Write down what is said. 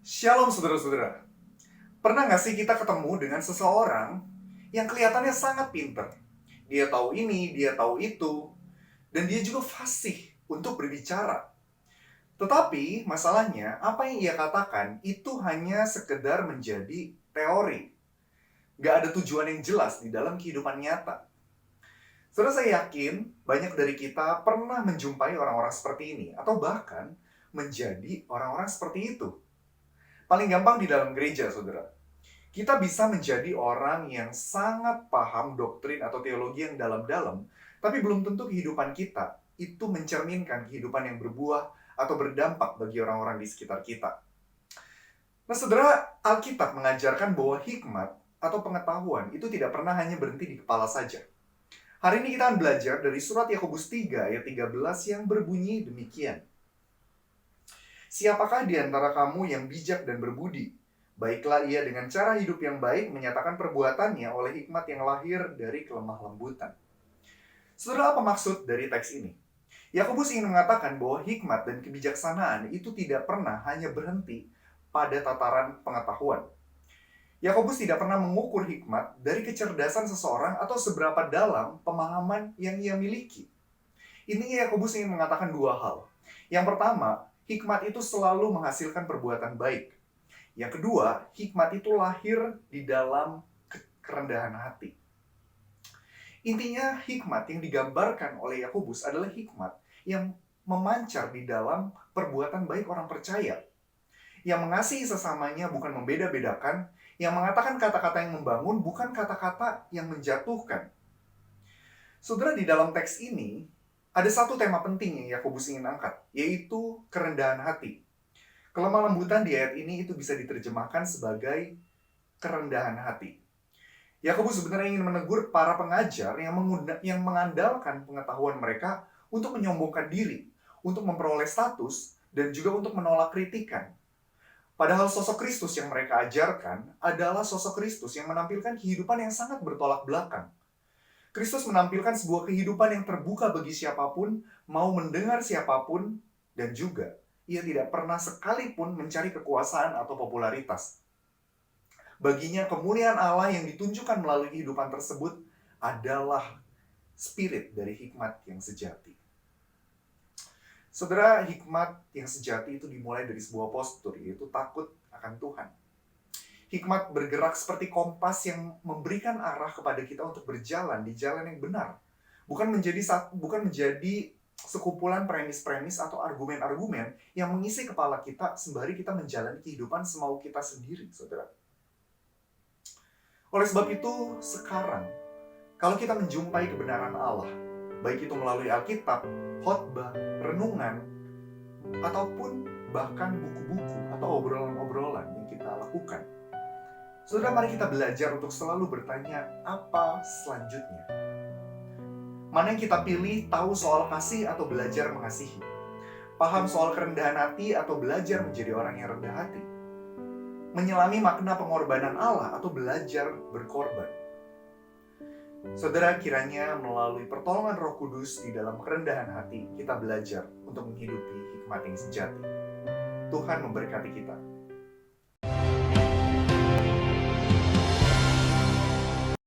Shalom saudara-saudara. Pernah nggak sih kita ketemu dengan seseorang yang kelihatannya sangat pinter? Dia tahu ini, dia tahu itu, dan dia juga fasih untuk berbicara. Tetapi masalahnya, apa yang ia katakan itu hanya sekedar menjadi teori. Nggak ada tujuan yang jelas di dalam kehidupan nyata. Saudara, saya yakin banyak dari kita pernah menjumpai orang-orang seperti ini, atau bahkan menjadi orang-orang seperti itu. Paling gampang di dalam gereja, saudara. Kita bisa menjadi orang yang sangat paham doktrin atau teologi yang dalam-dalam, tapi belum tentu kehidupan kita itu mencerminkan kehidupan yang berbuah atau berdampak bagi orang-orang di sekitar kita. Nah, saudara, Alkitab mengajarkan bahwa hikmat atau pengetahuan itu tidak pernah hanya berhenti di kepala saja. Hari ini kita akan belajar dari surat Yakobus 3 ayat 13 yang berbunyi demikian. Siapakah di antara kamu yang bijak dan berbudi? Baiklah ia dengan cara hidup yang baik menyatakan perbuatannya oleh hikmat yang lahir dari kelemah lembutan. Saudara, apa maksud dari teks ini? Yakobus ingin mengatakan bahwa hikmat dan kebijaksanaan itu tidak pernah hanya berhenti pada tataran pengetahuan. Yakobus tidak pernah mengukur hikmat dari kecerdasan seseorang atau seberapa dalam pemahaman yang ia miliki. Ini Yakobus ingin mengatakan dua hal. Yang pertama, hikmat itu selalu menghasilkan perbuatan baik. Yang kedua, hikmat itu lahir di dalam kerendahan hati. Intinya, hikmat yang digambarkan oleh Yakobus adalah hikmat yang memancar di dalam perbuatan baik orang percaya. Yang mengasihi sesamanya bukan membeda-bedakan, yang mengatakan kata-kata yang membangun bukan kata-kata yang menjatuhkan. Saudara, di dalam teks ini, ada satu tema penting yang Yakobus ingin angkat, yaitu kerendahan hati. Kelemah lembutan di ayat ini itu bisa diterjemahkan sebagai kerendahan hati. Yakobus sebenarnya ingin menegur para pengajar yang mengandalkan pengetahuan mereka untuk menyombongkan diri, untuk memperoleh status, dan juga untuk menolak kritikan. Padahal sosok Kristus yang mereka ajarkan adalah sosok Kristus yang menampilkan kehidupan yang sangat bertolak belakang. Kristus menampilkan sebuah kehidupan yang terbuka bagi siapapun, mau mendengar siapapun, dan juga ia tidak pernah sekalipun mencari kekuasaan atau popularitas. Baginya kemuliaan Allah yang ditunjukkan melalui kehidupan tersebut adalah spirit dari hikmat yang sejati. Saudara, hikmat yang sejati itu dimulai dari sebuah postur, yaitu takut akan Tuhan. Hikmat bergerak seperti kompas yang memberikan arah kepada kita untuk berjalan di jalan yang benar. Bukan menjadi sekumpulan premis-premis atau argumen-argumen yang mengisi kepala kita sembari kita menjalani kehidupan semau kita sendiri, saudara. Oleh sebab itu, sekarang, kalau kita menjumpai kebenaran Allah, baik itu melalui Alkitab, khotbah, renungan, ataupun bahkan buku-buku atau obrolan-obrolan yang kita lakukan, saudara, mari kita belajar untuk selalu bertanya, apa selanjutnya? Mana yang kita pilih, tahu soal kasih atau belajar mengasihi? Paham soal kerendahan hati atau belajar menjadi orang yang rendah hati? Menyelami makna pengorbanan Allah atau belajar berkorban? Saudara, kiranya melalui pertolongan Roh Kudus di dalam kerendahan hati, kita belajar untuk menghidupi hikmat yang sejati. Tuhan memberkati kita.